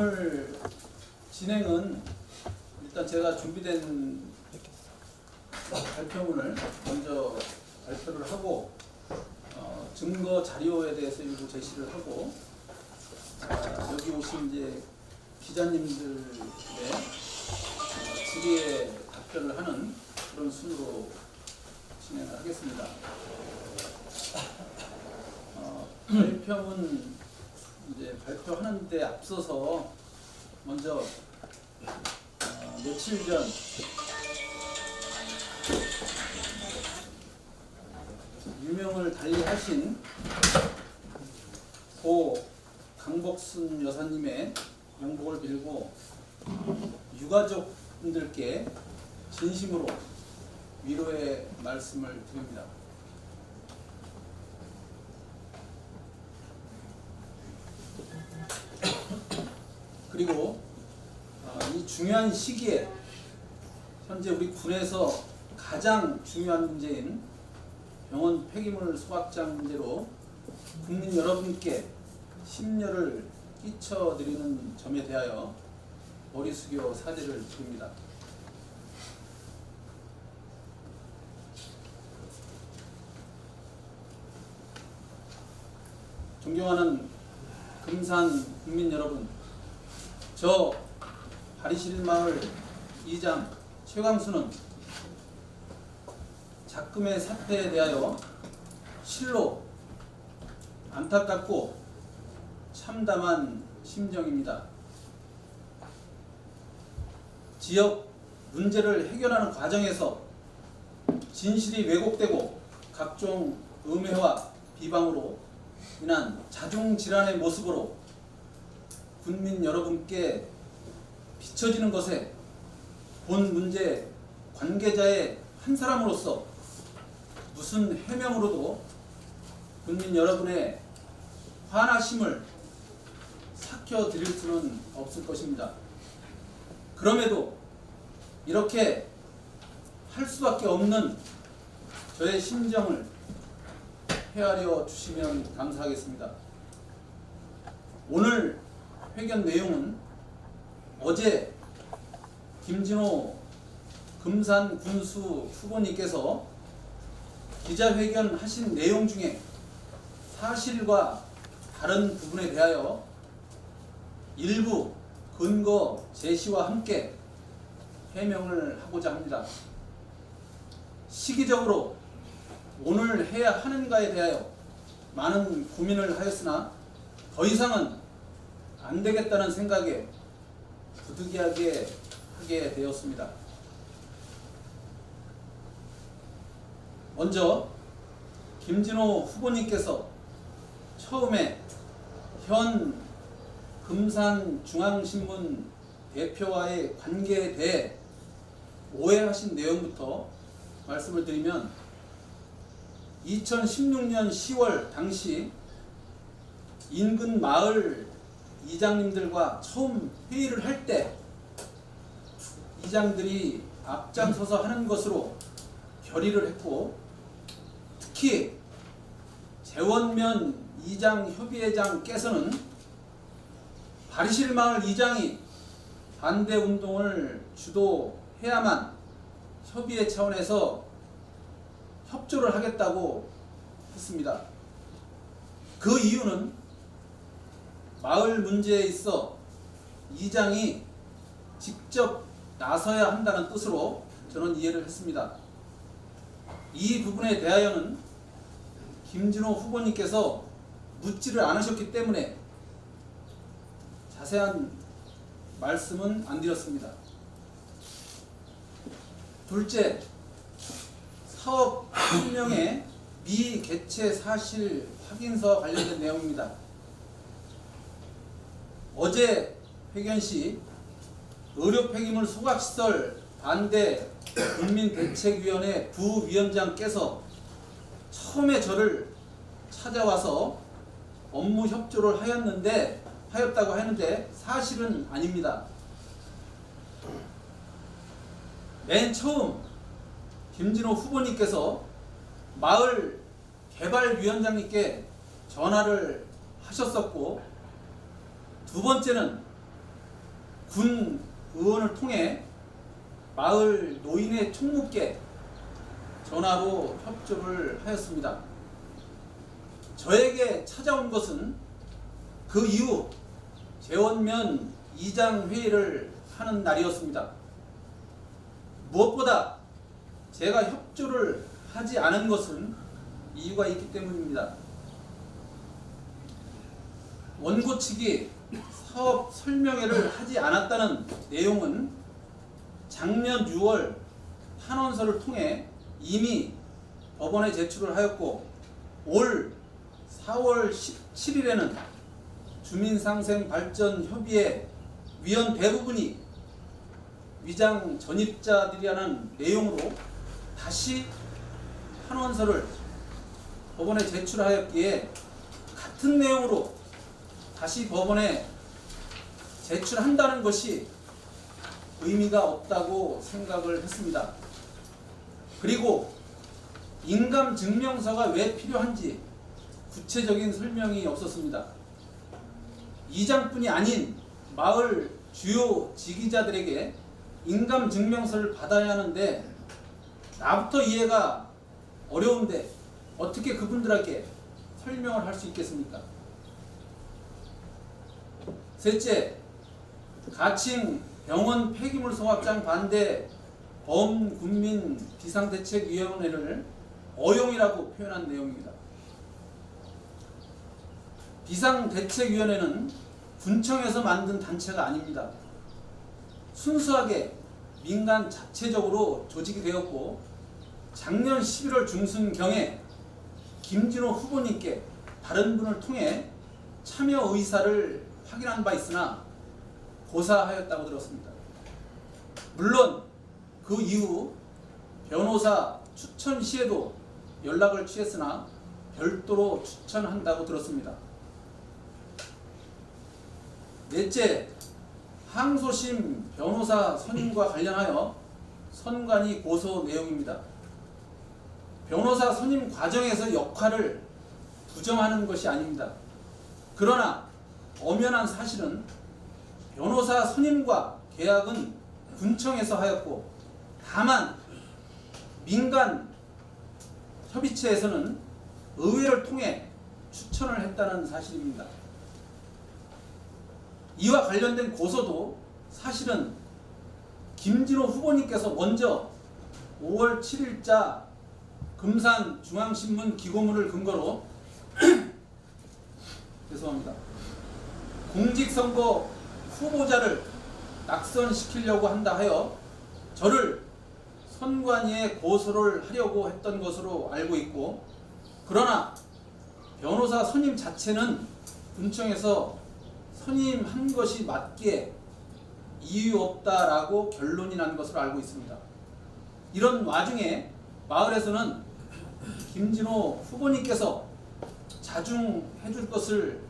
오늘 진행은 일단 제가 준비된 발표문을 먼저 발표를 하고 증거 자료에 대해서 일부 제시를 하고 여기 오신 이제 기자님들의 질의에 답변을 하는 그런 순으로 진행을 하겠습니다. 발표문 이제 발표하는 데 앞서서 먼저 며칠 전 유명을 달리하신 고 강복순 여사님의 명복을 빌고 유가족분들께 진심으로 위로의 말씀을 드립니다. 그리고 이 중요한 시기에 현재 우리 군에서 가장 중요한 문제인 병원 폐기물 소각장 문제로 국민 여러분께 심려를 끼쳐드리는 점에 대하여 머리 숙여 사죄를 드립니다. 존경하는 금산 국민 여러분, 저 바리실마을 이장 최광수는 작금의 사태에 대하여 실로 안타깝고 참담한 심정입니다. 지역 문제를 해결하는 과정에서 진실이 왜곡되고 각종 음해와 비방으로 인한 자중질환의 모습으로 국민 여러분께 비춰지는 것에 본 문제 관계자의 한 사람으로서 무슨 해명으로도 국민 여러분의 화나심을 삭혀드릴 수는 없을 것입니다. 그럼에도 이렇게 할 수밖에 없는 저의 심정을 헤아려 주시면 감사하겠습니다. 오늘 회견 내용은 어제 김진호 금산 군수 후보님께서 기자회견 하신 내용 중에 사실과 다른 부분에 대하여 일부 근거 제시와 함께 해명을 하고자 합니다. 시기적으로 오늘 해야 하는가에 대하여 많은 고민을 하였으나 더 이상은 안 되겠다는 생각에 부득이하게 하게 되었습니다. 먼저 김진호 후보님께서 처음에 현 금산중앙신문 대표와의 관계에 대해 오해하신 내용부터 말씀을 드리면 2016년 10월 당시 인근 마을 이장님들과 처음 회의를 할 때 이장들이 앞장서서 하는 것으로 결의를 했고, 특히 재원면 이장협의회장께서는 바리실마을 이장이 반대운동을 주도해야만 협의회 차원에서 협조를 하겠다고 했습니다. 그 이유는 마을 문제에 있어 이장이 직접 나서야 한다는 뜻으로 저는 이해를 했습니다. 이 부분에 대하여는 김진호 후보님께서 묻지를 않으셨기 때문에 자세한 말씀은 안 드렸습니다. 둘째, 사업 설명의 미개최 사실 확인서 관련된 내용입니다. 어제 회견 시 의료 폐기물 소각시설 반대 국민대책위원회 부위원장께서 처음에 저를 찾아와서 업무 협조를 하였다고 하는데 사실은 아닙니다. 맨 처음 김진호 후보님께서 마을 개발위원장님께 전화를 하셨었고, 두 번째는 군 의원을 통해 마을 노인의 총무께 전화로 협조를 하였습니다. 저에게 찾아온 것은 그 이후 재원면 이장 회의를 하는 날이었습니다. 무엇보다 제가 협조를 하지 않은 것은 이유가 있기 때문입니다. 원고 측이 사업 설명회를 하지 않았다는 내용은 작년 6월 탄원서를 통해 이미 법원에 제출을 하였고, 올 4월 17일에는 주민상생발전협의회 위원 대부분이 위장 전입자들이라는 내용으로 다시 탄원서를 법원에 제출하였기에 같은 내용으로 다시 법원에 제출한다는 것이 의미가 없다고 생각을 했습니다. 그리고 인감증명서가 왜 필요한지 구체적인 설명이 없었습니다. 이장뿐이 아닌 마을 주요 지기자들에게 인감증명서를 받아야 하는데 나부터 이해가 어려운데 어떻게 그분들에게 설명을 할 수 있겠습니까? 셋째, 가칭 병원 폐기물 소각장 반대 범군민 비상대책위원회를 어용이라고 표현한 내용입니다. 비상대책위원회는 군청에서 만든 단체가 아닙니다. 순수하게 민간 자체적으로 조직이 되었고, 작년 11월 중순경에 김진호 후보님께 다른 분을 통해 참여 의사를 확인한 바 있으나 고사하였다고 들었습니다. 물론 그 이후 변호사 추천 시에도 연락을 취했으나 별도로 추천한다고 들었습니다. 넷째, 항소심 변호사 선임과 관련하여 선관위 고소 내용입니다. 변호사 선임 과정에서 역할을 부정하는 것이 아닙니다. 그러나 엄연한 사실은 변호사 선임과 계약은 군청에서 하였고, 다만 민간 협의체에서는 의회를 통해 추천을 했다는 사실입니다. 이와 관련된 고소도 사실은 김진호 후보님께서 먼저 5월 7일자 금산중앙신문 기고문을 근거로 죄송합니다. 공직선거 후보자를 낙선시키려고 한다 하여 저를 선관위에 고소를 하려고 했던 것으로 알고 있고, 그러나 변호사 선임 자체는 군청에서 선임한 것이 맞기에 이유 없다라고 결론이 난 것으로 알고 있습니다. 이런 와중에 마을에서는 김진호 후보님께서 자중해 줄 것을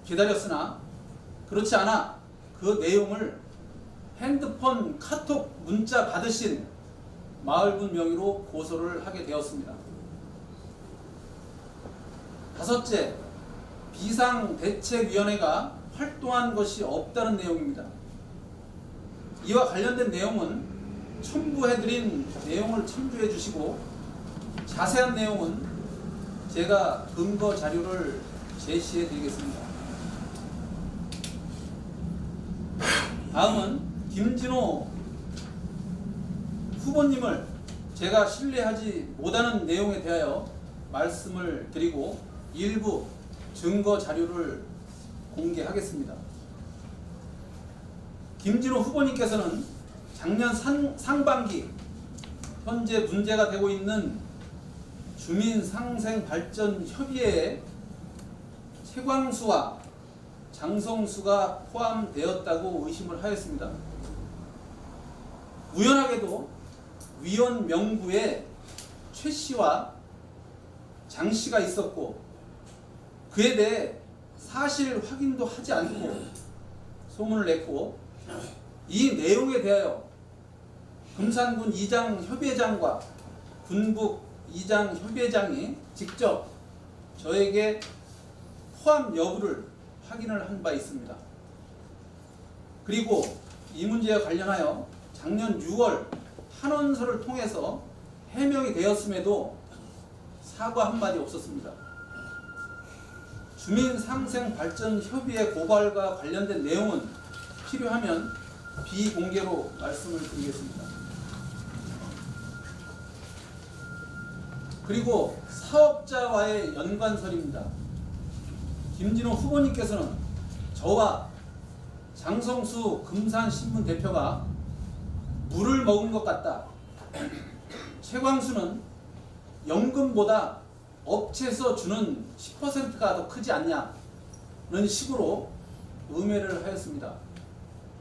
기다렸으나 그렇지 않아 그 내용을 핸드폰 카톡 문자 받으신 마을분 명의로 고소를 하게 되었습니다. 다섯째, 비상대책위원회가 활동한 것이 없다는 내용입니다. 이와 관련된 내용은 첨부해드린 내용을 참조해 주시고, 자세한 내용은 제가 근거 자료를 제시해 드리겠습니다. 다음은 김진호 후보님을 제가 신뢰하지 못하는 내용에 대하여 말씀을 드리고 일부 증거 자료를 공개하겠습니다. 김진호 후보님께서는 작년 상반기 현재 문제가 되고 있는 주민상생발전협의회에 최광수와 장성수가 포함되었다고 의심을 하였습니다. 우연하게도 위원 명부에 최 씨와 장 씨가 있었고, 그에 대해 사실 확인도 하지 않고 소문을 냈고, 이 내용에 대하여 금산군 이장협의회장과 군북 이장협의회장이 직접 저에게 포함 여부를 확인을 한 바 있습니다. 그리고 이 문제와 관련하여 작년 6월 탄원서를 통해서 해명이 되었음에도 사과 한마디 없었습니다. 주민상생발전협의회 고발과 관련된 내용은 필요하면 비공개로 말씀을 드리겠습니다. 그리고 사업자와의 연관설입니다. 김진호 후보님께서는 저와 장성수 금산신문 대표가 물을 먹은 것 같다. 최광수는 연금보다 업체에서 주는 10%가 더 크지 않냐는 식으로 음해를 하였습니다.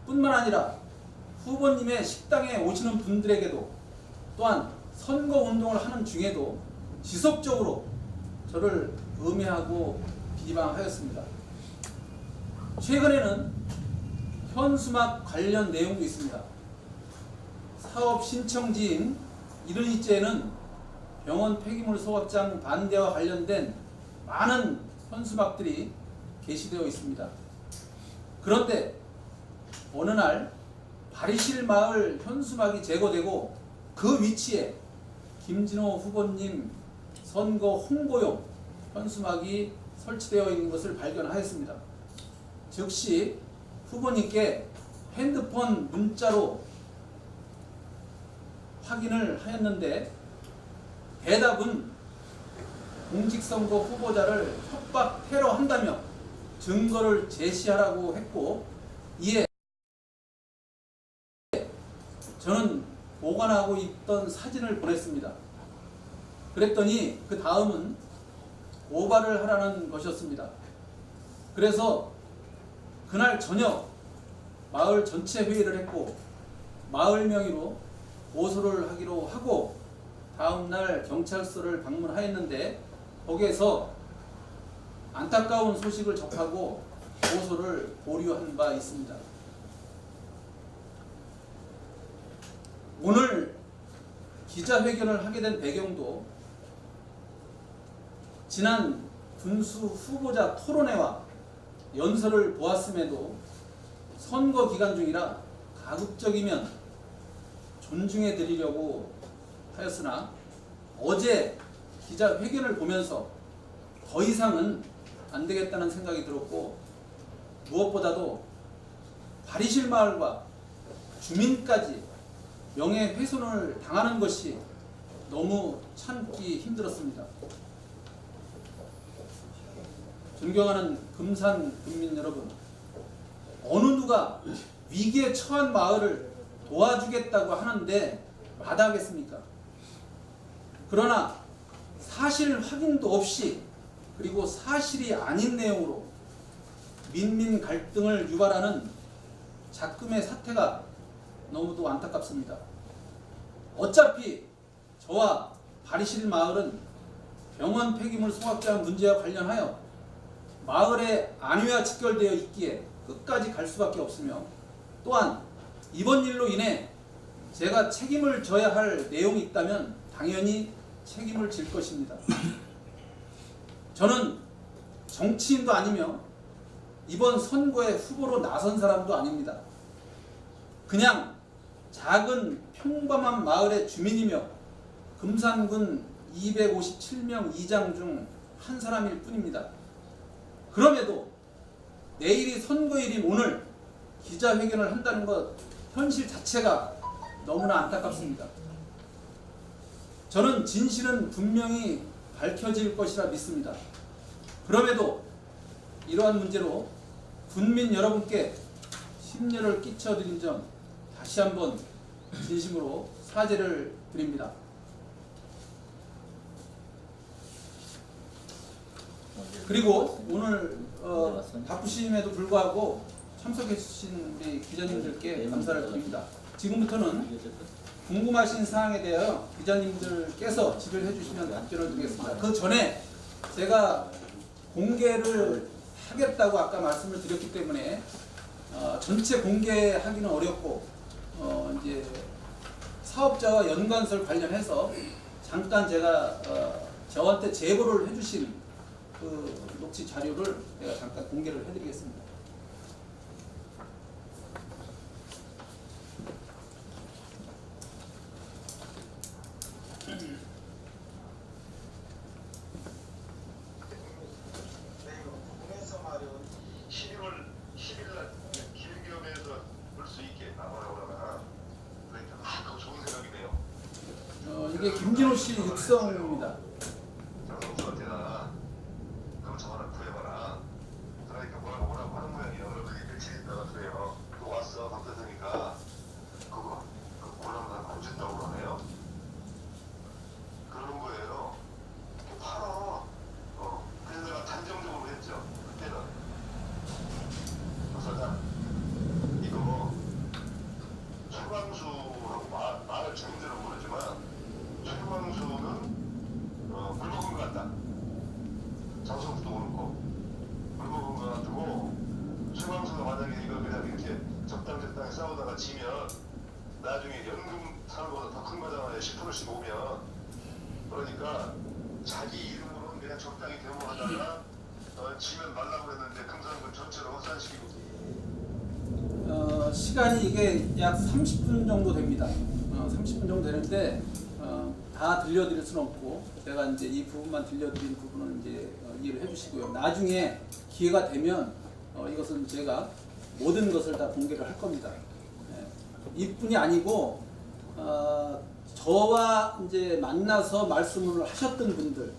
뿐만 아니라 후보님의 식당에 오시는 분들에게도 또한 선거운동을 하는 중에도 지속적으로 저를 음해하고 비방하였습니다. 최근에는 현수막 관련 내용도 있습니다. 사업 신청지인 이른이째에는 병원 폐기물 소각장 반대와 관련된 많은 현수막들이 게시되어 있습니다. 그런데 어느 날 바리실 마을 현수막이 제거되고 그 위치에 김진호 후보님 선거 홍보용 현수막이 설치되어 있는 것을 발견하였습니다. 즉시 후보님께 핸드폰 문자로 확인을 하였는데 대답은 공직선거 후보자를 협박 테러한다며 증거를 제시하라고 했고, 이에 저는 보관하고 있던 사진을 보냈습니다. 그랬더니 그 다음은 고발을 하라는 것이었습니다. 그래서 그날 저녁 마을 전체 회의를 했고 마을 명의로 고소를 하기로 하고 다음날 경찰서를 방문하였는데 거기에서 안타까운 소식을 접하고 고소를 보류한 바 있습니다. 오늘 기자회견을 하게 된 배경도 지난 군수 후보자 토론회와 연설을 보았음에도 선거 기간 중이라 가급적이면 존중해 드리려고 하였으나 어제 기자회견을 보면서 더 이상은 안 되겠다는 생각이 들었고, 무엇보다도 바리실 마을과 주민까지 명예훼손을 당하는 것이 너무 참기 힘들었습니다. 존경하는 금산 국민 여러분, 어느 누가 위기에 처한 마을을 도와주겠다고 하는데 마다하겠습니까? 그러나 사실 확인도 없이 그리고 사실이 아닌 내용으로 민민 갈등을 유발하는 작금의 사태가 너무도 안타깝습니다. 어차피 저와 바리실 마을은 병원 폐기물 소각장 문제와 관련하여 마을의 안위와 직결되어 있기에 끝까지 갈 수밖에 없으며, 또한 이번 일로 인해 제가 책임을 져야 할 내용이 있다면 당연히 책임을 질 것입니다. 저는 정치인도 아니며 이번 선거에 후보로 나선 사람도 아닙니다. 그냥 작은 평범한 마을의 주민이며 금산군 257명 이장 중 한 사람일 뿐입니다. 그럼에도 내일이 선거일인 오늘 기자회견을 한다는 것 현실 자체가 너무나 안타깝습니다. 저는 진실은 분명히 밝혀질 것이라 믿습니다. 그럼에도 이러한 문제로 군민 여러분께 심려를 끼쳐드린 점 다시 한번 진심으로 사죄를 드립니다. 그리고 오늘 바쁘심에도 불구하고 참석해 주신 우리 기자님들께 감사를 드립니다. 지금부터는 궁금하신 사항에 대하여 기자님들께서 질의를 해주시면 답변을 드리겠습니다. 그 전에 제가 공개를 하겠다고 아까 말씀을 드렸기 때문에 전체 공개하기는 어렵고 이제 사업자와 연관설 관련해서 잠깐 제가 저한테 제보를 해주신 그 녹취 자료를 제가 잠깐 공개를 해드리겠습니다. 이게 김진호 씨 육성입니다. 장성수한테나 그럼 저 하나 구해봐라. 그러니까 뭐라고 하는 모양이에요. 그게 며칠 있다가 그래요. 또 왔어 바뀌었으니까 그거 골라면 고진다고 그러네요. 그러는 거예요. 팔아. 그래서 내가 단정적으로 했죠. 그때는 사장 이거 최광수하고 말을 제대로 모르지만 최광수는 물먹은 것 같다. 장성수도 그렇고 물먹은 것 같고 최광수가 만약에 이거 그냥 이렇게 적당히 싸우다가 지면 나중에 연금 사는 것보다 더 큰 거잖아요. 10%씩 오면. 그러니까 자기 이름으로는 그냥 적당히 대모하다가 지면 말라고 했는데 금산군 전체로 확산시키고. 시간이 이게 약 30분 정도 됩니다. 30분 정도 되는데 다 들려드릴 수는 없고 제가 이제 이 부분만 들려드린 부분은 이제 이해를 해주시고요. 나중에 기회가 되면 이것은 제가 모든 것을 다 공개를 할 겁니다. 이뿐이 아니고 저와 이제 만나서 말씀을 하셨던 분들,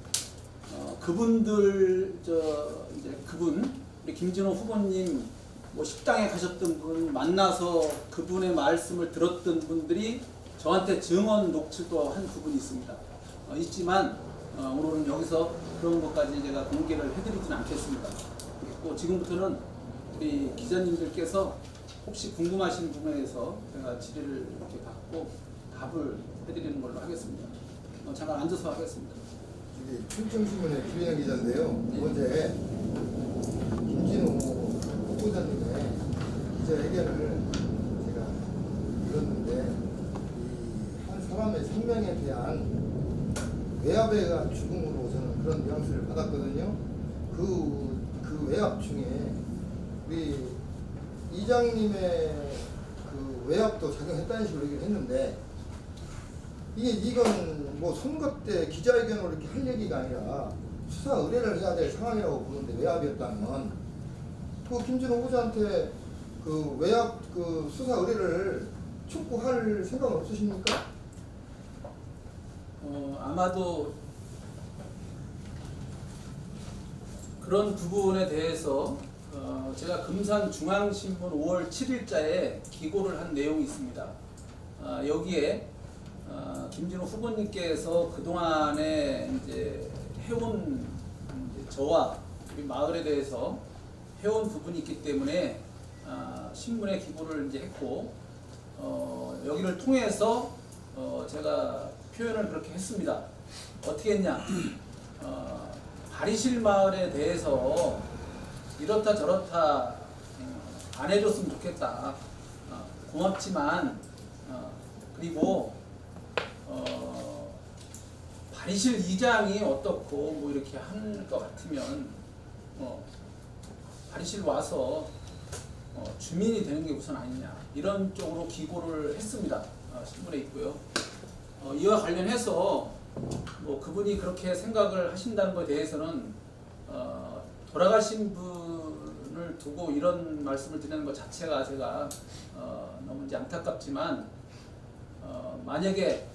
그분들 이제 그분 우리 김진호 후보님 뭐 식당에 가셨던 분 만나서 그분의 말씀을 들었던 분들이 저한테 증언 녹취도 한 부분이 있습니다. 있지만 오늘은 여기서 그런 것까지 제가 공개를 해드리지는 않겠습니다. 또 지금부터는 우리 기자님들께서 혹시 궁금하신 부분에 대해서 제가 질의를 이렇게 받고 답을 해드리는 걸로 하겠습니다. 잠깐 앉아서 하겠습니다. 충청신문의 김인영 기자인데요. 네. 어제 김진호 후보자님의 기자회견을 제가 읽었는데 이 한 사람의 생명에 대한 외압에 의한 죽음으로 저는 그런 뉘앙스를 받았거든요. 그 외압 중에 우리 이장님의 그 외압도 작용했다는 식으로 얘기를 했는데 이건 뭐 선거 때 기자회견으로 이렇게 할 얘기가 아니라 수사 의뢰를 해야 될 상황이라고 보는데 외압이었다면 그 김진호 후보자한테 그 외압 그 수사 의뢰를 촉구할 생각은 없으십니까? 아마도 그런 부분에 대해서 제가 금산중앙신문 5월 7일자에 기고를 한 내용이 있습니다. 여기에 김진호 후보님께서 그동안에 이제 해온 저와 우리 마을에 대해서 해온 부분이 있기 때문에 신문에 기고를 이제 했고 여기를 통해서 제가 표현을 그렇게 했습니다. 어떻게 했냐? 바리실 마을에 대해서 이렇다 저렇다 안 해줬으면 좋겠다. 고맙지만 그리고 바리실 이장이 어떻고 뭐 이렇게 할 것 같으면 바리실 와서 주민이 되는 게 우선 아니냐 이런 쪽으로 기고를 했습니다. 신문에 있고요. 이와 관련해서 뭐 그분이 그렇게 생각을 하신다는 것에 대해서는 돌아가신 분을 두고 이런 말씀을 드리는 것 자체가 제가 너무 이제 안타깝지만 만약에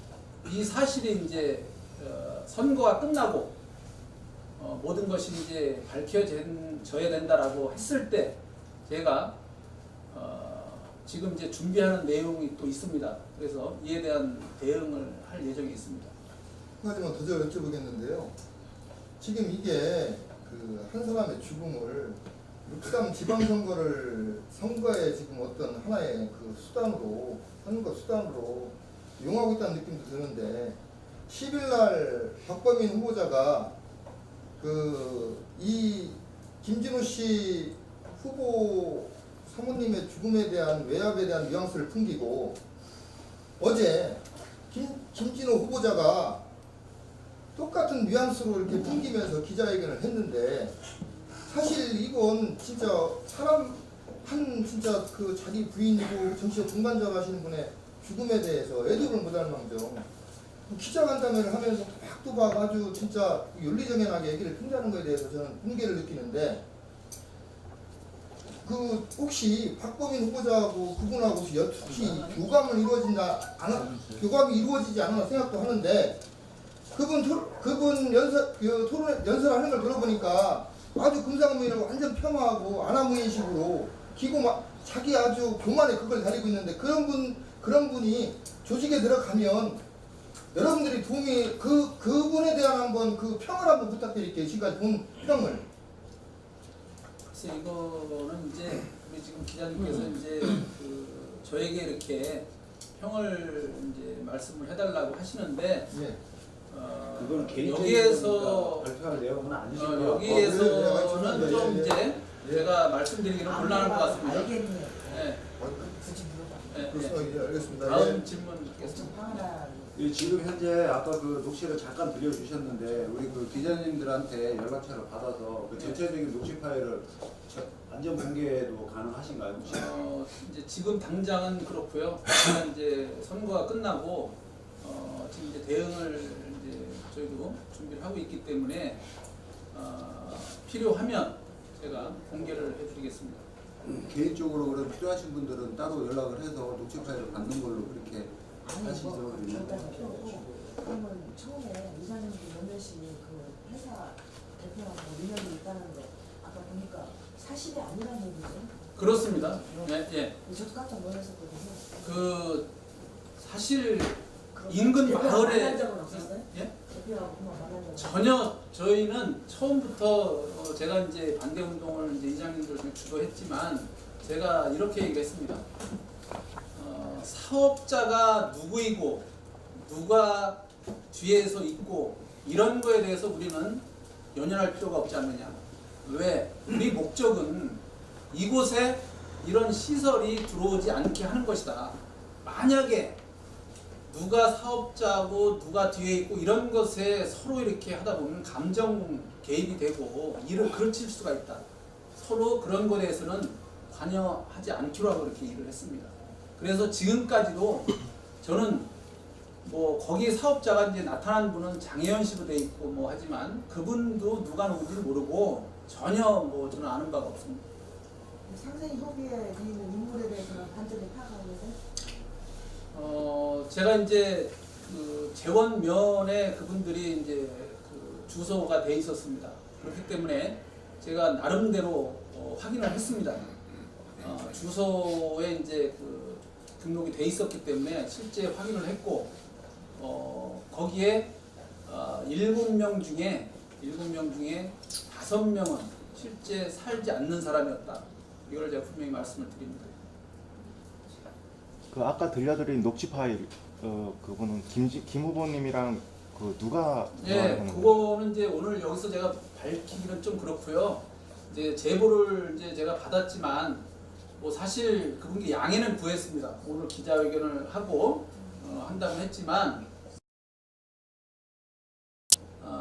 이 사실이 이제 선거가 끝나고 모든 것이 이제 밝혀져야 된다라고 했을 때 제가 지금 이제 준비하는 내용이 또 있습니다. 그래서 이에 대한 대응을 할 예정이 있습니다. 한 가지만 더 제가 여쭤보겠는데요. 지금 이게 그 한 사람의 죽음을 6.3 지방선거를 선거에 지금 어떤 하나의 그 수단으로 선거 수단으로 이용하고 있다는 느낌도 드는데 10일날 박범인 후보자가 이 김진호 씨 후보 사모님의 죽음에 대한 외압에 대한 뉘앙스를 풍기고 어제 김진호 후보자가 똑같은 뉘앙스로 이렇게 풍기면서 기자회견을 했는데 사실 이건 진짜 사람 진짜 그 자기 부인이고 정치적 동반자 하시는 분의 죽음에 대해서 애도를 못할 망정 기자간담회를 하면서 또박또박 아주 진짜 윤리정연하게 얘기를 핀다는 것에 대해서 저는 분개를 느끼는데 그 혹시 박범인 후보자하고 그분하고 혹시 교감은 이루어진다 교감이 이루어지지 않았나 생각도 하는데 그분 연설하는 걸 들어보니까 아주 금상무인하고 완전 폄하하고 아나무인식으로 자기 아주 교만에 그걸 달리고 있는데 그런 분이 조직에 들어가면 여러분들이 도움이 그분에 대한 한번 그 평을 한번 부탁드릴게요. 지금까지 본 평을. 글쎄 이거는 이제 우리 지금 기자님께서 이제 저에게 이렇게 평을 이제 말씀을 해달라고 하시는데 예. 그건 개인적인 여기에서 발표할 내용은 아니신 것 같고. 여기에서는 좀 예, 예. 이제 제가 말씀드리기는 곤란할 것 같습니다. 알겠네요. 네. 굳이 물어봐. 네, 네. 그렇습니다. 예, 알겠습니다. 다음 예. 질문 듣겠습니다. 황하라. 지금 현재 아까 그 녹취를 잠깐 들려주셨는데 우리 그 기자님들한테 연락처를 받아서 그 전체적인 녹취 파일을 안전 공개도 가능하신가요? 혹시? 이제 지금 당장은 그렇고요. 일단 이제 선거가 끝나고 지금 이제 대응을 이제 저희도 준비를 하고 있기 때문에 필요하면 제가 공개를 해드리겠습니다. 개인적으로 그런 필요하신 분들은 따로 연락을 해서 녹취 파일을 받는 걸로 그렇게 아니 하시죠. 뭐 일단 필요고 그러면 처음에 이사님도 몇몇이 그 회사 대표하고 인연이 있다는 거 아까 보니까 사실이 아니라는 얘기죠. 그렇습니다. 네, 예. 저도 깜짝 놀랐었거든요. 그 사실 그럼 인근 대표하고 마을에 만난 적은 없었어요? 예? 대표하고 그만 만난 적은 전혀 저희는 처음부터 제가 이제 반대 운동을 이제 이장님들 중에 주도했지만 제가 이렇게 얘기를 했습니다. 사업자가 누구이고 누가 뒤에서 있고 이런 거에 대해서 우리는 연연할 필요가 없지 않느냐. 왜? 우리 목적은 이곳에 이런 시설이 들어오지 않게 하는 것이다. 만약에 누가 사업자고 누가 뒤에 있고 이런 것에 서로 이렇게 하다 보면 감정 개입이 되고 일을 그르칠 수가 있다. 서로 그런 것에 대해서는 관여하지 않기로 하고 이렇게 일을 했습니다. 그래서 지금까지도 저는 뭐 거기 사업자가 이제 나타난 분은 장혜연 씨로 돼 있고 뭐 하지만 그분도 누가 누군지 모르고 전혀 뭐 저는 아는 바가 없습니다. 상생이 협의에 있는 인물에 대해서는 반전이 파악하고 계세요? 제가 이제 그 재원면에 그분들이 이제 그 주소가 돼 있었습니다. 그렇기 때문에 제가 나름대로 확인을 했습니다. 주소에 이제 그 등록이 돼 있었기 때문에 실제 확인을 했고 거기에 7명 중에 5명은 실제 살지 않는 사람이었다. 이걸 제가 분명히 말씀을 드립니다. 그 아까 들려드린 녹취 파일 그분은 김 후보님이랑 그 누가 예, 하는 거예요? 그거는 이제 오늘 여기서 제가 밝히기는 좀 그렇고요. 이제 제보를 이제 제가 받았지만 뭐 사실 그분께 양해는 구했습니다. 오늘 기자회견을 하고 한다고 했지만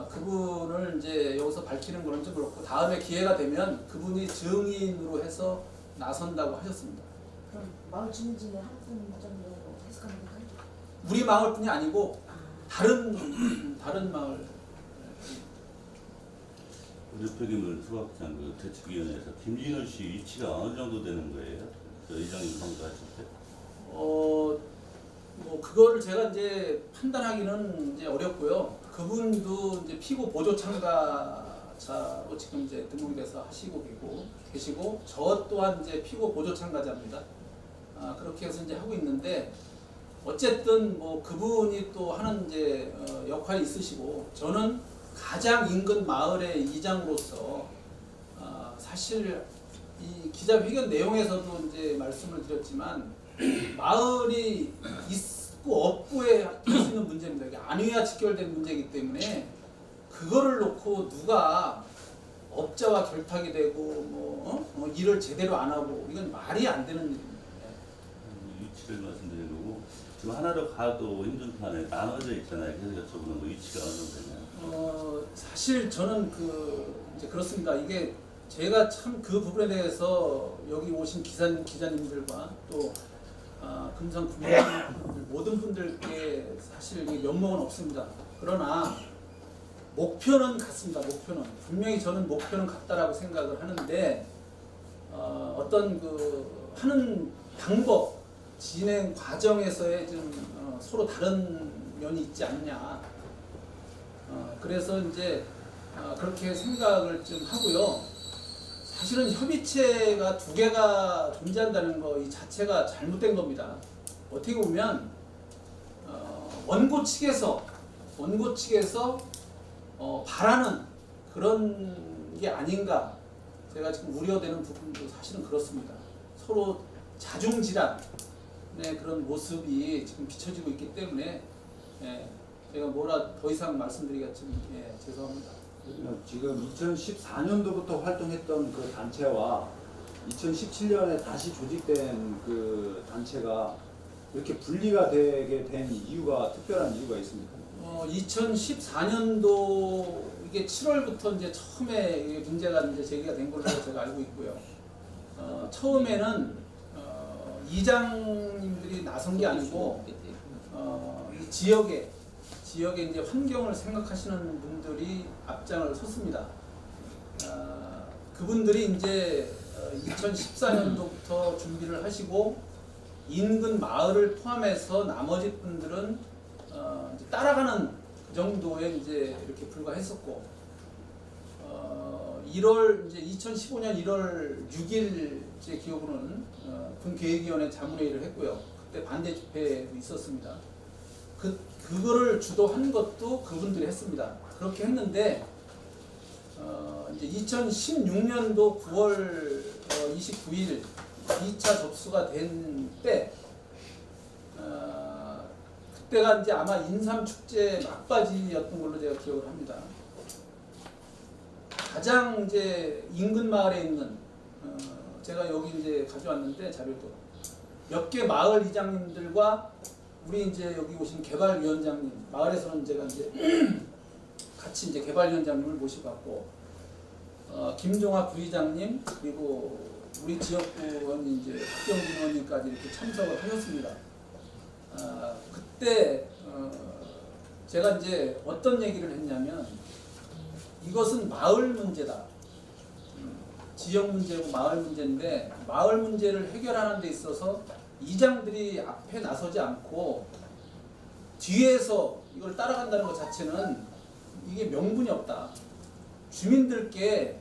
그분을 이제 여기서 밝히는 거는 좀 그렇고 다음에 기회가 되면 그분이 증인으로 해서 나선다고 하셨습니다. 그럼 마을 주민 중에 한 분 정도 해석하는 건가요? 우리 마을뿐이 아니고 다른 마을. 대표님을 수박장 그 대책위원회에서 김진우 씨 위치가 어느 정도 되는 거예요? 저 이장님 선거하실 때? 뭐 그거를 제가 이제 판단하기는 이제 어렵고요. 그분도 이제 피고 보조 참가자로 지금 이제 등록돼서 하시고 계시고 저 또한 이제 피고 보조 참가자입니다. 그렇게 해서 이제 하고 있는데 어쨌든 뭐 그분이 또 하는 이제 역할이 있으시고 저는 가장 인근 마을의 이장으로서 사실 이 기자회견 내용에서도 이제 말씀을 드렸지만 마을이 있고 없고에 할 수 있는 문제입니다. 이게 안위와 직결된 문제이기 때문에 그거를 놓고 누가 업자와 결탁이 되고 뭐 일을 제대로 안 하고 이건 말이 안 되는 일입니다. 위치를 말씀드린 거고 지금 하나로 가도 힘든 판에 나눠져 있잖아요. 그래서 여쭤보는 거 위치가 어느 정도 되나요? 사실 저는 이제 그렇습니다. 이게 제가 참 그 부분에 대해서 여기 오신 기자님들과 또 금산 구민분들 모든 분들께 사실 면목은 없습니다. 그러나 목표는 같습니다. 목표는 분명히 저는 목표는 같다라고 생각을 하는데 어떤 그 하는 방법, 진행 과정에서의 좀 서로 다른 면이 있지 않냐. 그래서 이제 그렇게 생각을 좀 하고요. 사실은 협의체가 두 개가 존재한다는 거 이 자체가 잘못된 겁니다. 어떻게 보면 원고 측에서 바라는 그런 게 아닌가. 제가 지금 우려되는 부분도 사실은 그렇습니다. 서로 자중질환의 그런 모습이 지금 비춰지고 있기 때문에 제가 뭐라 더 이상 말씀드리기가 좀 죄송합니다. 지금 2014년도부터 활동했던 그 단체와 2017년에 다시 조직된 그 단체가 이렇게 분리가 되게 된 이유가 특별한 이유가 있습니까? 2014년도 이게 7월부터 이제 처음에 이게 문제가 이제 제기가 된 걸로 제가 알고 있고요. 처음에는 이장님들이 나선 게 아니고 이 지역에 이제 환경을 생각하시는 분들이 앞장을 섰습니다. 그분들이 이제 2014년도부터 준비를 하시고 인근 마을을 포함해서 나머지 분들은 이제 따라가는 그 정도에 이제 이렇게 불과했었고 1월 이제 2015년 1월 6일 제 기억으로는 군계획위원회 자문회의를 했고요. 그때 반대 집회도 있었습니다. 그거를 주도한 것도 그분들이 했습니다. 그렇게 했는데 이제 2016년도 9월 29일 2차 접수가 된 때 그때가 이제 아마 인삼축제 막바지였던 걸로 제가 기억을 합니다. 가장 이제 인근 마을에 있는 제가 여기 이제 가져왔는데 자료도 몇 개 마을 이장님들과 우리 이제 여기 오신 개발위원장님, 마을에서는 제가 이제 같이 이제 개발위원장님을 모셔봤고, 김종학 부의장님, 그리고 우리 지역구 의원 이제 박경진 의원님까지 이렇게 참석을 하셨습니다. 그때 제가 이제 어떤 얘기를 했냐면, 이것은 마을 문제다. 지역 문제고 마을 문제인데, 마을 문제를 해결하는 데 있어서 이장들이 앞에 나서지 않고 뒤에서 이걸 따라간다는 것 자체는 이게 명분이 없다. 주민들께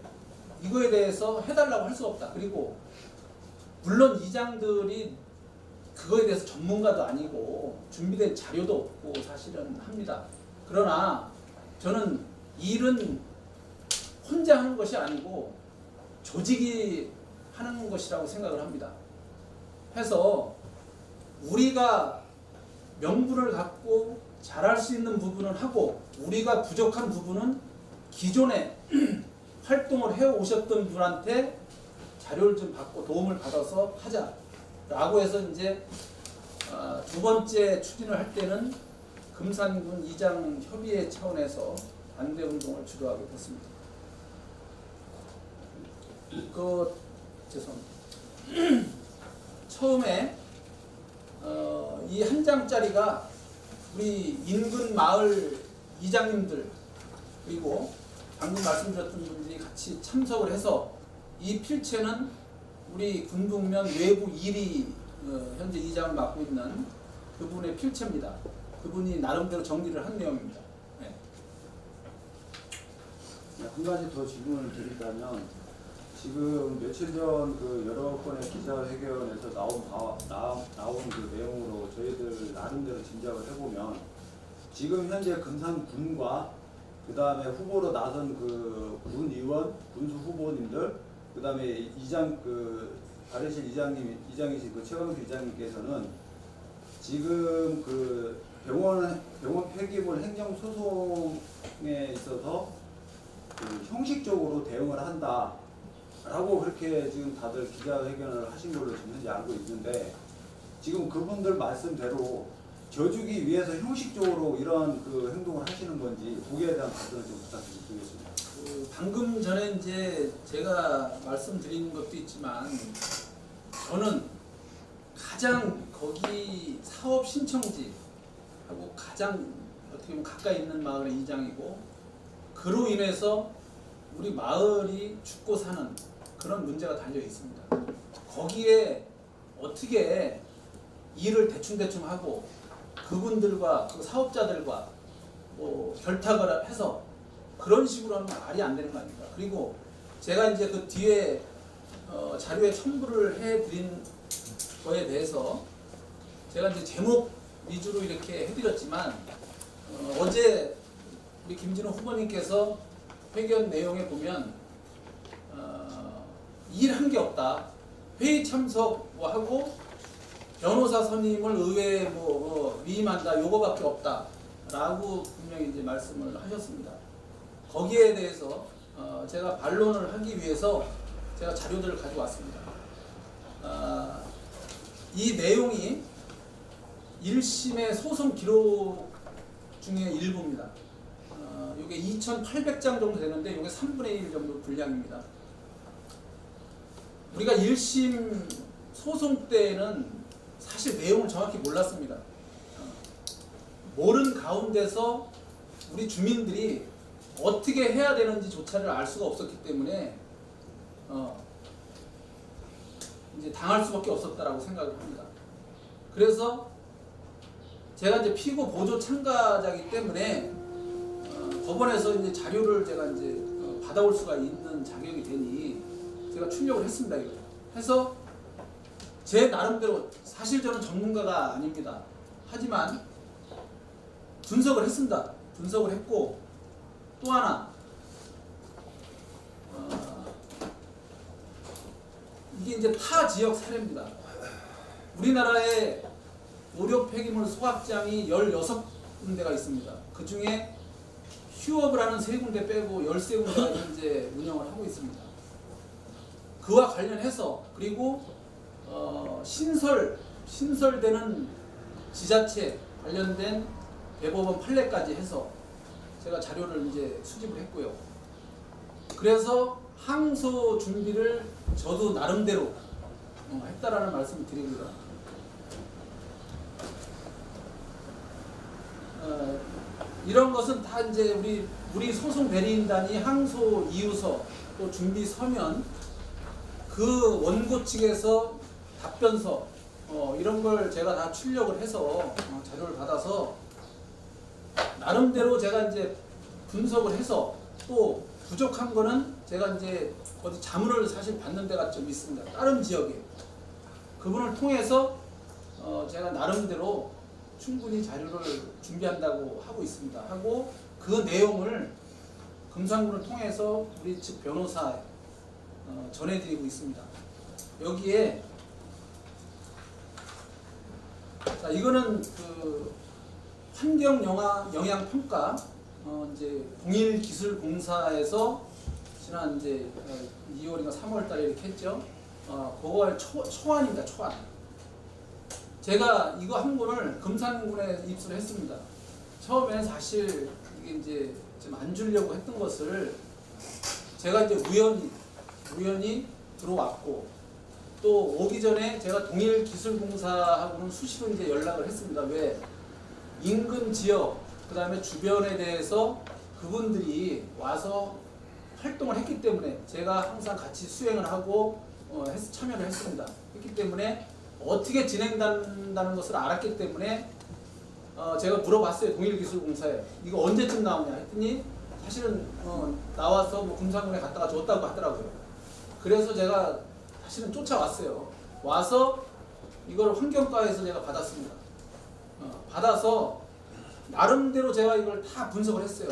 이거에 대해서 해달라고 할 수 없다. 그리고 물론 이장들이 그거에 대해서 전문가도 아니고 준비된 자료도 없고 사실은 합니다. 그러나 저는 일은 혼자 하는 것이 아니고 조직이 하는 것이라고 생각을 합니다. 해서 우리가 명분을 갖고 잘할 수 있는 부분은 하고 우리가 부족한 부분은 기존에 활동을 해오셨던 분한테 자료를 좀 받고 도움을 받아서 하자라고 해서 이제 두 번째 추진을 할 때는 금산군 이장 협의회 차원에서 반대 운동을 주도하게 됐습니다. 죄송합니다. 처음에 이 한 장짜리가 우리 인근 마을 이장님들 그리고 방금 말씀드렸던 분들이 같이 참석을 해서 이 필체는 우리 군북면 외부 1위 현재 이장을 맡고 있는 그분의 필체입니다. 그분이 나름대로 정리를 한 내용입니다. 네. 한 가지 더 질문을 드리자면 지금 며칠 전 그 여러 건의 기자회견에서 나온 그 내용으로 저희들 나름대로 짐작을 해보면 지금 현재 금산군과 그 다음에 후보로 나선 그 군의원, 군수 후보님들, 그 다음에 이장 그 발해실 이장이신 그 최광수 이장님께서는 지금 그 병원 폐기물 행정 소송에 있어서 그 형식적으로 대응을 한다. 라고 그렇게 지금 다들 기자회견을 하신 걸로 지금 현재 알고 있는데 지금 그분들 말씀대로 져주기 위해서 형식적으로 이런 그 행동을 하시는 건지 거기에 대한 답변을 좀 부탁드리겠습니다. 방금 전에 이제 제가 말씀드린 것도 있지만 저는 가장 거기 사업 신청지하고 가장 어떻게 보면 가까이 있는 마을의 이장이고 그로 인해서 우리 마을이 죽고 사는 그런 문제가 달려 있습니다. 거기에 어떻게 일을 대충대충 하고 그분들과 그 사업자들과 뭐 결탁을 해서 그런 식으로 하면 말이 안 되는 거 아닙니까? 그리고 제가 이제 그 뒤에 자료에 첨부를 해드린 거에 대해서 제가 이제 제목 위주로 이렇게 해드렸지만 어제 우리 김진호 후보님께서 회견 내용에 보면 일한 게 없다. 회의 참석하고 변호사 선임을 의회에 위임한다. 요거밖에 없다. 라고 분명히 이제 말씀을 하셨습니다. 거기에 대해서 제가 반론을 하기 위해서 제가 자료들을 가져왔습니다. 이 내용이 1심의 소송 기록 중에 일부입니다. 이게 2,800장 정도 되는데 이게 3분의 1 정도 분량입니다. 우리가 1심 소송 때는 사실 내용을 정확히 몰랐습니다. 모른 가운데서 우리 주민들이 어떻게 해야 되는지조차를 알 수가 없었기 때문에 이제 당할 수밖에 없었다라고 생각을 합니다. 그래서 제가 이제 피고 보조 참가자이기 때문에 법원에서 이제 자료를 제가 이제 받아올 수가 있는 자격이 되니 제가 출력을 했습니다. 이거 해서 제 나름대로 사실 저는 전문가가 아닙니다. 하지만 분석을 했습니다. 분석을 했고 또 하나 이게 이제 타 지역 사례입니다. 우리나라에 의료 폐기물 소각장이 16군데가 있습니다. 그 중에 휴업을 하는 3군데 빼고 13군데가 현재 운영을 하고 있습니다. 그와 관련해서 그리고 신설되는 지자체 관련된 대법원 판례까지 해서 제가 자료를 이제 수집을 했고요. 그래서 항소 준비를 저도 나름대로 했다라는 말씀을 드립니다. 이런 것은 다 이제 우리 소송 대리인단이 항소 이유서 또 준비 서면 그 원고 측에서 답변서 이런 걸 제가 다 출력을 해서 자료를 받아서 나름대로 제가 이제 분석을 해서 또 부족한 거는 제가 이제 어디 자문을 사실 받는 데가 좀 있습니다. 다른 지역에 그분을 통해서 제가 나름대로 충분히 자료를 준비한다고 하고 있습니다. 하고 그 내용을 금산군을 통해서 우리 측 변호사에 전해드리고 있습니다. 여기에 자 이거는 그 환경 영향 평가 이제 동일기술공사에서 지난 이제 2월인가 3월달에 이렇게 했죠. 그거의 초안입니다. 초안. 제가 이거 한 권을 금산군에 입수를 했습니다. 처음에는 사실 이게 이제 좀 안 주려고 했던 것을 제가 이제 우연히 들어왔고 또 오기 전에 제가 동일기술공사하고는 수시로 이제 연락을 했습니다. 왜? 인근 지역 그 다음에 주변에 대해서 그분들이 와서 활동을 했기 때문에 제가 항상 같이 수행을 하고 참여를 했습니다. 했기 때문에 어떻게 진행된다는 것을 알았기 때문에 제가 물어봤어요. 동일기술공사에 이거 언제쯤 나오냐 했더니 사실은 나와서 뭐 금산군에 갔다가 줬다고 하더라고요. 그래서 제가 사실은 쫓아왔어요. 와서 이걸 환경과에서 제가 받았습니다. 받아서 나름대로 제가 이걸 다 분석을 했어요.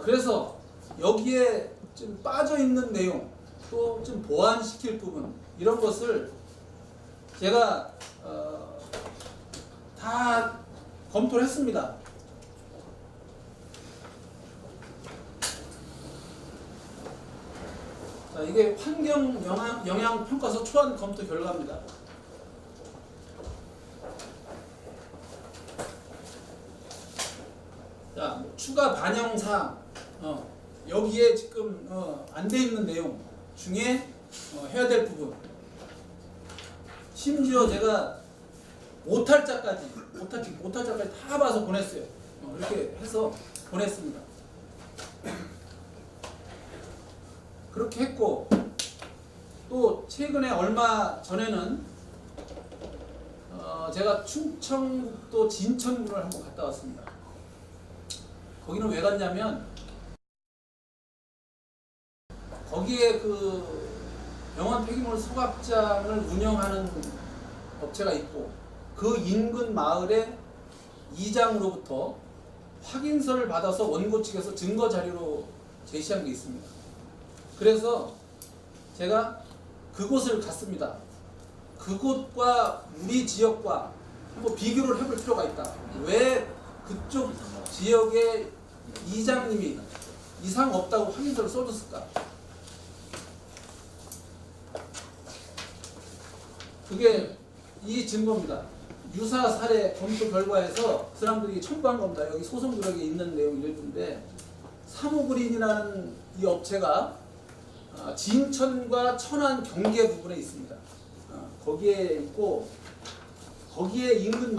그래서 여기에 좀 빠져있는 내용 또 좀 보완시킬 부분 이런 것을 제가 다 검토를 했습니다. 자, 이게 환경 영향 평가서 초안 검토 결과입니다. 자, 추가 반영 사항 여기에 지금 안 돼 있는 내용 중에 해야 될 부분 심지어 제가 오탈자까지 다 봐서 보냈어요. 이렇게 해서 보냈습니다. 그렇게 했고 또 최근에 얼마 전에는 제가 충청북도 진천군을 한번 갔다 왔습니다. 거기는 왜 갔냐면 거기에 그 병원 폐기물 소각장을 운영하는 업체가 있고 그 인근 마을의 이장으로부터 확인서를 받아서 원고 측에서 증거 자료로 제시한 게 있습니다. 그래서 제가 그곳을 갔습니다. 그곳과 우리 지역과 한번 비교를 해볼 필요가 있다. 왜 그쪽 지역의 이장님이 이상 없다고 확인서를 써줬을까? 그게 이 증거입니다. 유사 사례 검토 결과에서 그 사람들이 첨부한 겁니다. 여기 소송 조력에 있는 내용 일부인데 사무그린이라는 이 업체가 진천과 천안 경계 부분에 있습니다. 거기에 있고 거기에 인근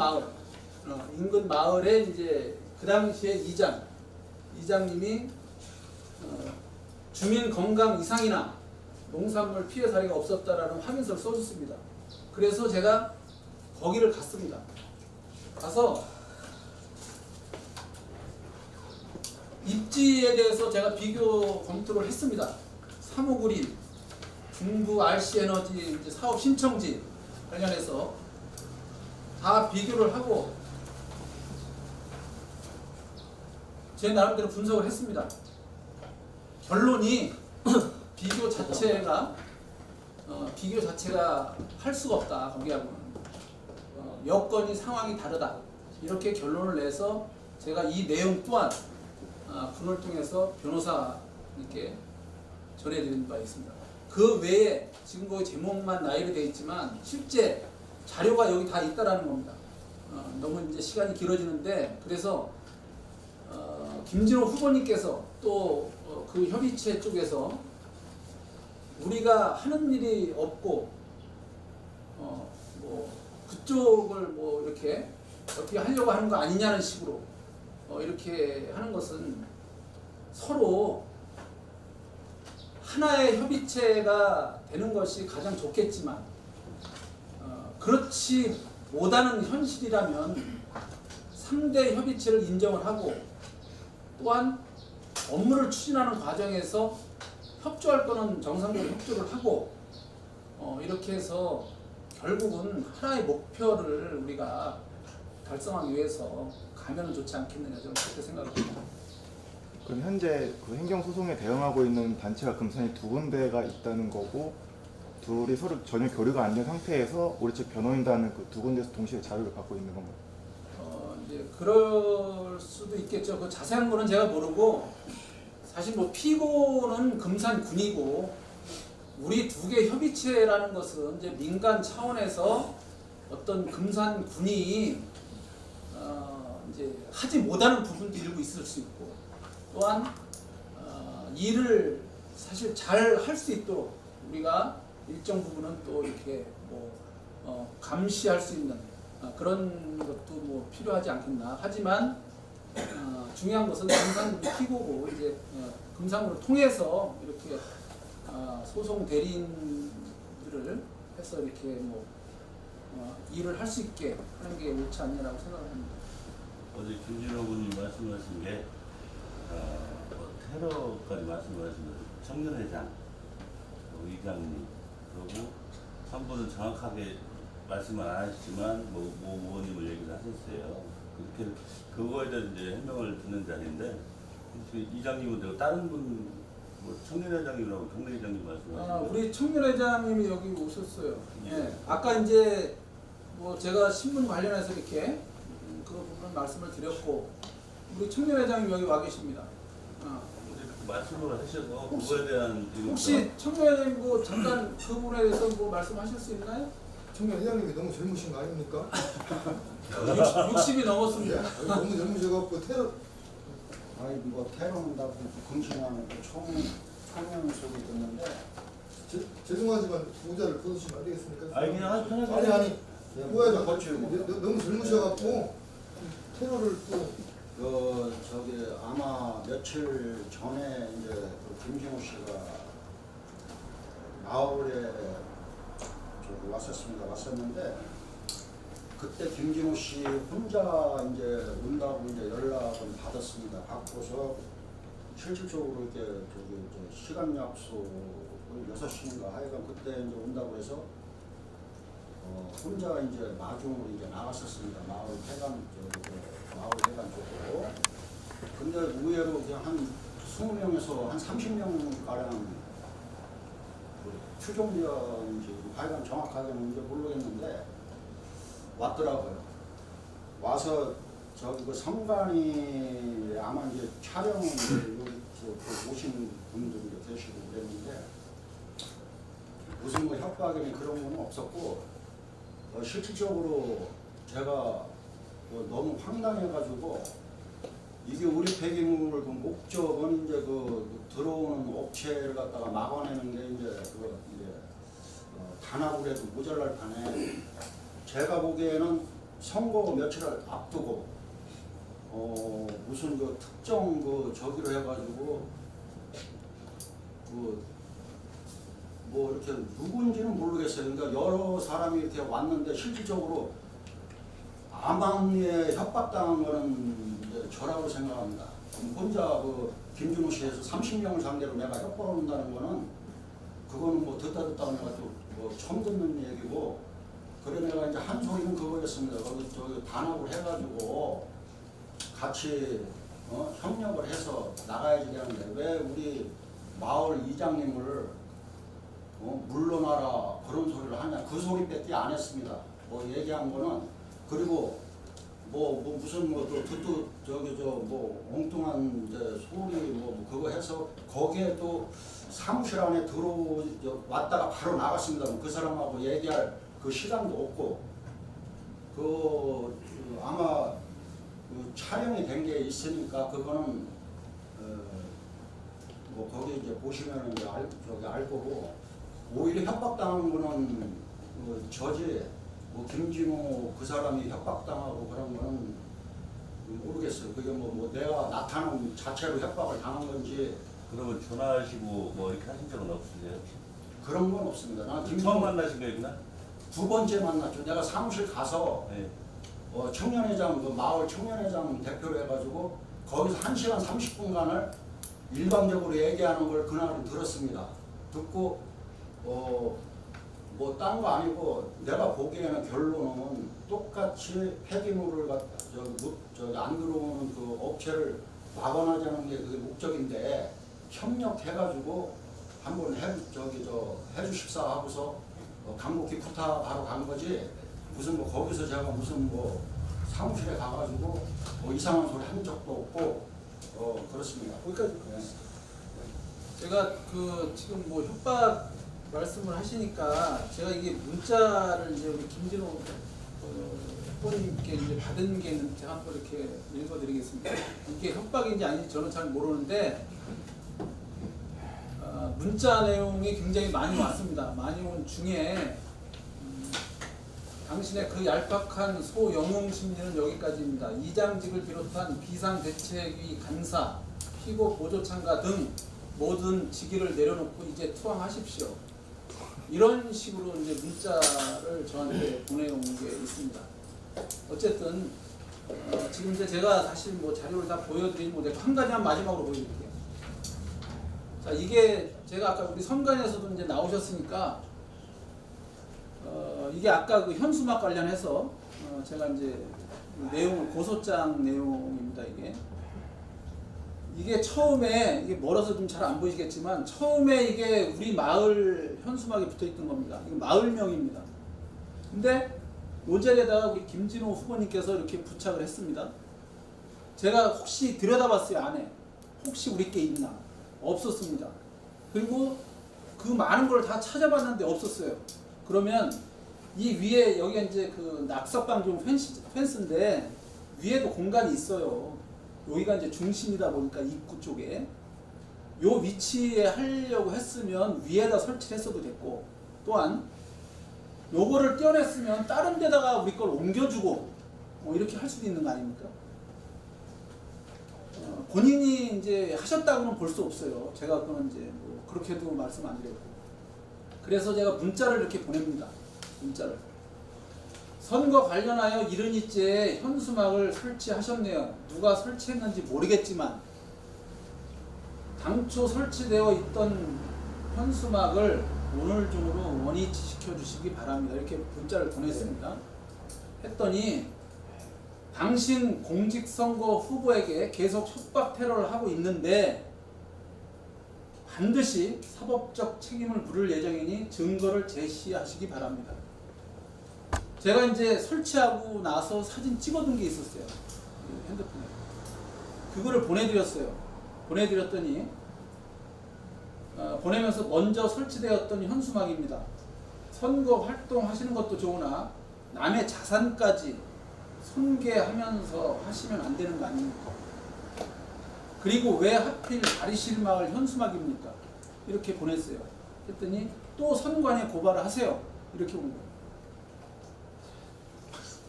마을에 이제 그 당시에 이장님이 주민 건강 이상이나 농산물 피해 사례가 없었다라는 확인서를 써줬습니다. 그래서 제가 거기를 갔습니다. 가서 입지에 대해서 제가 비교 검토를 했습니다. 사무그린, 중부 RC에너지 이제 사업 신청지 관련해서 다 비교를 하고 제 나름대로 분석을 했습니다. 결론이 비교 자체가 할 수가 없다. 거기하고는 여건이 상황이 다르다. 이렇게 결론을 내서 제가 이 내용 또한 군을 통해서 변호사님께 전해드린 바 있습니다. 그 외에 지금 거기 제목만 나열이 되어 있지만 실제 자료가 여기 다 있다라는 겁니다. 너무 이제 시간이 길어지는데 그래서 김진호 후보님께서 또 그 협의체 쪽에서 우리가 하는 일이 없고 뭐 그쪽을 뭐 이렇게 어떻게 하려고 하는 거 아니냐는 식으로 이렇게 하는 것은 서로 하나의 협의체가 되는 것이 가장 좋겠지만 그렇지 못하는 현실이라면 3대 협의체를 인정을 하고 또한 업무를 추진하는 과정에서 협조할 거는 정상적으로 협조를 하고 이렇게 해서 결국은 하나의 목표를 우리가 달성하기 위해서 가면 좋지 않겠느냐 저는 그렇게 생각합니다. 그럼 현재 그 행정소송에 대응하고 있는 단체가 금산이 두 군데가 있다는 거고 둘이 서로 전혀 교류가 안 된 상태에서 우리 측 변호인단은 그 두 군데에서 동시에 자료를 갖고 있는 건가요? 이제 그럴 수도 있겠죠. 그 자세한 거는 제가 모르고 사실 뭐 피고는 금산군이고 우리 두 개 협의체라는 것은 이제 민간 차원에서 어떤 금산군이 이제 하지 못하는 부분도 일부 있을 수 있고 또한 일을 사실 잘 할 수 있도록 우리가 일정 부분은 또 이렇게 뭐 감시할 수 있는 그런 것도 뭐 필요하지 않겠나. 하지만 중요한 것은 금산군이 피고고 이제 금산군을 통해서 이렇게 소송 대리인들을 해서 이렇게 뭐 일을 할 수 있게 하는 게 옳지 않냐라고 생각합니다. 어제 김진호 군이 말씀하신 게 뭐 테러까지 말씀하신 청년회장, 의장님 그리고 3분은 정확하게 말씀을 안 하시지만 뭐 의원님을 얘기를 하셨어요. 그렇게 그거에 대한 이제 해명을 듣는 자리인데 이장님은 다른 분 뭐 청년회장님이라고 경례회장님 말씀하시는 우리 청년회장님이 여기 오셨어요. 예. 아까 이제 뭐 제가 신문 관련해서 이렇게 그 부분 말씀을 드렸고 우리 청년회장님 여기 와 계십니다. 말씀을 하셔서 그거에 대한 혹시 청년회장님 뭐 잠깐 그 부분에 대해서 뭐 말씀하실 수 있나요? 청년 회장님이 너무 젊으신 거 아닙니까? 60이 넘었습니다. 너무 젊으셔갖고 테러 아이 뭐 테러한다고 금신하는 청년 소리 듣는데 죄송하지만 모자를 벗으시면 안 되겠습니까? 아니 그냥 편하게 아니 후회자 거쳐요. 너무 젊으셔갖고 테러를 또 저기 아마 며칠 전에 이제 그 김진호 씨가 마을에 저기 왔었는데 그때 김진호 씨 혼자 이제 온다고 이제 연락을 받았습니다. 받고서 실질적으로 이렇게 저기 저 시간 약속을 6시인가 하여간 그때 이제 온다고 해서 혼자 이제 마중으로 이제 나갔었습니다. 마을 해관 쪽으로. 근데 의외로 그냥 한 20명에서 한 30명 가량 추종자인지 하여간 정확하게는 이제 모르겠는데 왔더라고요. 와서 저기 그 성관이 아마 이제 촬영을 여기 오신 분들이 계시고 그랬는데 무슨 뭐 협박이나 그런 건 없었고 실질적으로 제가 너무 황당해가지고 이게 우리 폐기물 그 목적은 이제 그 들어오는 업체를 갖다가 막아내는 게 이제 단합을 해도 모자랄 판에 제가 보기에는 선거 며칠을 앞두고 무슨 그 특정 그 저기로 해가지고 그 뭐 이렇게 누군지는 모르겠어요. 그러니까 여러 사람이 이렇게 왔는데 실질적으로 암암리에 협박당한 거는 이제 저라고 생각합니다. 혼자 그 김준호 씨에서 30명을 상대로 내가 협박을 한다는 거는 그거는 뭐 듣다 내가 뭐 처음 듣는 얘기고 그래 내가 이제 한 소리는 그거였습니다. 거기 저기 단합을 해가지고 같이 협력을 해서 나가야지 되는데 왜 우리 마을 이장님을 물러나라 그런 소리를 하냐 그 소리밖에 안 했습니다. 뭐 얘기한 거는 그리고 뭐 무슨 뭐 또 듣도 저기 저 뭐 엉뚱한 이제 소리 뭐 그거 해서 거기에 또 사무실 안에 왔다가 바로 나갔습니다. 그 사람하고 얘기할 그 시간도 없고 아마 그 촬영이 된 게 있으니까 그거는 뭐 거기 이제 보시면은 이제 알 거고 오히려 협박당한 거는 저지 뭐 김진호 그 사람이 협박당하고 그런 거는 모르겠어요. 그게 뭐 내가 나타난 자체로 협박을 당한 건지 그러면 전화하시고 뭐 이렇게 하신 적은 없으세요? 그런 건 없습니다. 나 처음 만나신 거구나? 두 번째 만났죠. 내가 사무실 가서 네. 청년회장 그 마을 청년회장 대표로 해가지고 거기서 1시간 30분간을 일방적으로 얘기하는 걸 그날은 들었습니다. 듣고 뭐 딴 거 아니고 내가 보기에는 결론은 똑같이 폐기물을 저기 안 들어오는 그 업체를 막아내자는 게 그게 목적인데 협력해가지고 한번 해주십사 하고서 강목히 부탁하러 간 거지 무슨 뭐 거기서 제가 무슨 뭐 사무실에 가가지고 뭐 이상한 소리 한 적도 없고 그렇습니다. 거기까지. 제가 그 지금 뭐 협박 말씀을 하시니까 제가 이게 문자를 이제 우리 김진호 후보님께 이제 받은 게 있는데 제가 한번 이렇게 읽어드리겠습니다. 이게 협박인지 아닌지 저는 잘 모르는데 문자 내용이 굉장히 많이 왔습니다. 많이 온 중에 당신의 그 얄팍한 소영웅 심리는 여기까지입니다. 이장직을 비롯한 비상대책위 간사, 피고 보조참가 등 모든 직위를 내려놓고 이제 투항하십시오. 이런 식으로 이제 문자를 저한테 보내온 게 있습니다. 어쨌든 지금 이제 제가 사실 뭐 자료를 다 보여드리지 못했고 한 가지만 마지막으로 보여드릴게요. 자, 이게 제가 아까 우리 선관에서도 이제 나오셨으니까 이게 아까 그 현수막 관련해서 제가 이제 내용을 고소장 내용입니다. 이게 처음에 이게 멀어서 좀 잘 안 보이시겠지만 처음에 이게 우리 마을 현수막에 붙어 있던 겁니다. 이게 마을명입니다. 근데 요 자리에다가 우리 김진호 후보님께서 이렇게 부착을 했습니다. 제가 혹시 들여다봤어요. 안에 혹시 우리 게 있나 없었습니다. 그리고 그 많은 걸 다 찾아봤는데 없었어요. 그러면 이 위에 여기가 이제 그 낙석방지용 펜스인데 위에도 공간이 있어요. 여기가 이제 중심이다 보니까 입구 쪽에 요 위치에 하려고 했으면 위에다 설치를 했어도 됐고 또한 요거를 떼어냈으면 다른 데다가 우리 걸 옮겨주고 이렇게 할 수도 있는 거 아닙니까? 본인이 이제 하셨다고는 볼 수 없어요. 제가 그건 이제 뭐 그렇게도 말씀 안 드렸고 그래서 제가 문자를 이렇게 보냅니다. 문자를. 선거 관련하여 이른이째 현수막을 설치하셨네요. 누가 설치했는지 모르겠지만 당초 설치되어 있던 현수막을 오늘 중으로 원위치 시켜주시기 바랍니다. 이렇게 문자를 보냈습니다. 했더니 당신 공직선거 후보에게 계속 협박 테러를 하고 있는데 반드시 사법적 책임을 물을 예정이니 증거를 제시하시기 바랍니다. 제가 이제 설치하고 나서 사진 찍어둔 게 있었어요. 핸드폰에. 그거를 보내드렸어요. 보내드렸더니 보내면서 먼저 설치되었던 현수막입니다. 선거 활동하시는 것도 좋으나 남의 자산까지 손괴하면서 하시면 안 되는 거 아닙니까? 그리고 왜 하필 다리실 마을 현수막입니까? 이렇게 보냈어요. 했더니 또 선관위에 고발을 하세요. 이렇게 온 거예요.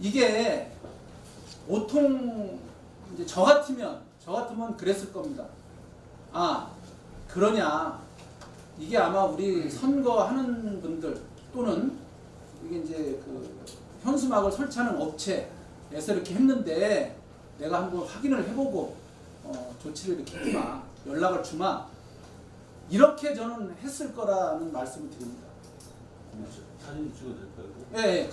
이게 보통 이제 저 같으면 그랬을 겁니다. 아, 그러냐? 이게 아마 우리 선거하는 분들 또는 이게 이제 그 현수막을 설치하는 업체에서 이렇게 했는데 내가 한번 확인을 해보고 조치를 이렇게 주마, 연락을 주마, 이렇게 저는 했을 거라는 말씀을 드립니다. 사진 찍어도 될까요? 예, 예.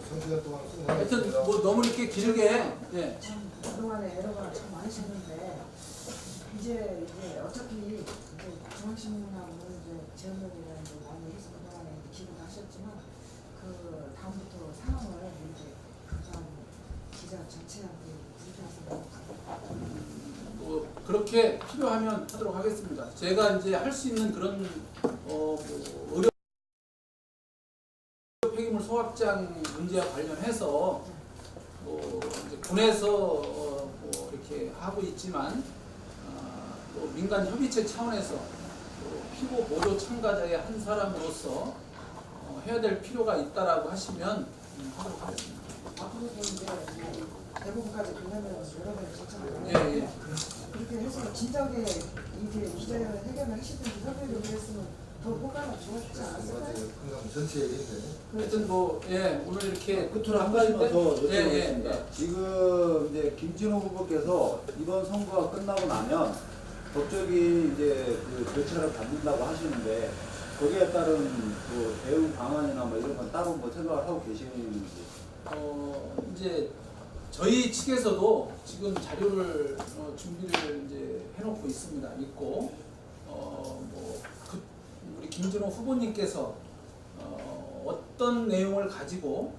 정시간 동안 수고 하여튼 많으셨습니다. 뭐 너무 이렇게 길게 예. 참 그동안에 에러가 참 많으셨는데 이제 어차피 이제 중앙신문하고는 이제 재연동이랑 이제 많이 해서 그동안에 기부를 하셨지만 그 다음부터 상황을 이제 그다음 기자 전체한테 부탁해서 뭐 그렇게 필요하면 하도록 하겠습니다. 제가 이제 할 수 있는 그런 뭐 의료 폐기물 소각장 문제와 관련해서 뭐 이제 군에서 뭐 이렇게 하고 있지만 또 민간 협의체 차원에서 또 피고 보조 참가자의 한 사람으로서 해야 될 필요가 있다라고 하시면 하도록 하겠습니다. 앞으로도 이제 대부분까지 끝내면 여러 번 제청을 예, 예. 그렇게 해서 진작에 이게 기자회견 해결을 하시든지 협의를 했으면 더 효과가 좋았지 않았을까요? 맞아요. 건강 전체 얘기인데. 하여튼 뭐 예, 오늘 이렇게 끝으로 한 가지만 더 여쭤보겠습니다. 예, 예. 지금 이제 김진호 후보께서 이번 선거가 끝나고 나면 법적인 이제 그 절차를 밟는다고 하시는데 거기에 따른 뭐 대응 방안이나 뭐 이런 건 따로 뭐 생각을 하고 계시는지. 이제 저희 측에서도 지금 자료를 준비를 이제 해놓고 있고 뭐 우리 김진호 후보님께서 어떤 내용을 가지고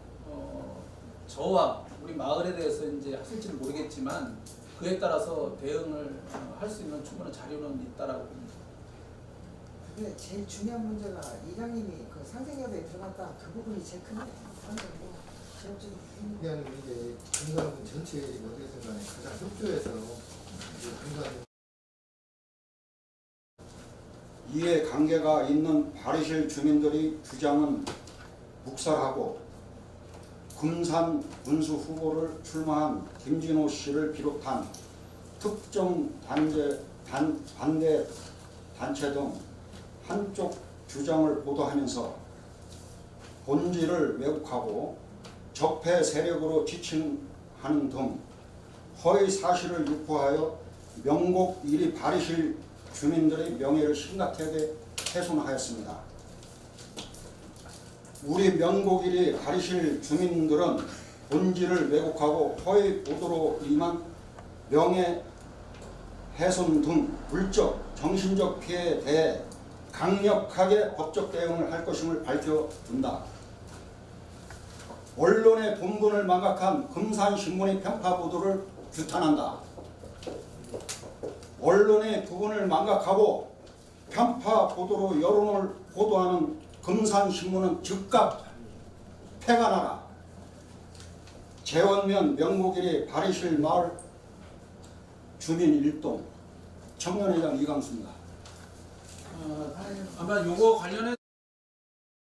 저와 우리 마을에 대해서 이제 하실지는 모르겠지만 그에 따라서 대응을 할 수 있는 충분한 자료는 있다라고 봅니다. 근데 제일 중요한 문제가 이장님이 그 상생협에 들어갔다 그 부분이 제일 큰 문제고 지역적인 그게 아니고 이게 군사군 전체 어디든 간에 가장 협조해서 이제 군사군 이해 관계가 있는 바리실 주민들의 주장은 묵살하고 금산 군수 후보를 출마한 김진호 씨를 비롯한 특정 반대 단체 등 한쪽 주장을 보도하면서 본질을 왜곡하고 적폐 세력으로 지칭하는 등 허위 사실을 유포하여 명곡 1위 바리실 주민들의 명예를 심각하게 훼손하였습니다. 우리 명곡 1위 바리실 주민들은 본질을 왜곡하고 허위 보도로 인한 명예 훼손 등 물적, 정신적 피해에 대해 강력하게 법적 대응을 할 것임을 밝혀둔다. 언론의 본분을 망각한 금산신문의 편파 보도를 규탄한다. 언론의 부분을 망각하고 편파 보도로 여론을 보도하는 금산신문은 즉각 폐간하라. 재원면 명곡일이 바리실 마을 주민 일동 청년회장 이강수입니다. 아마 요거 관련해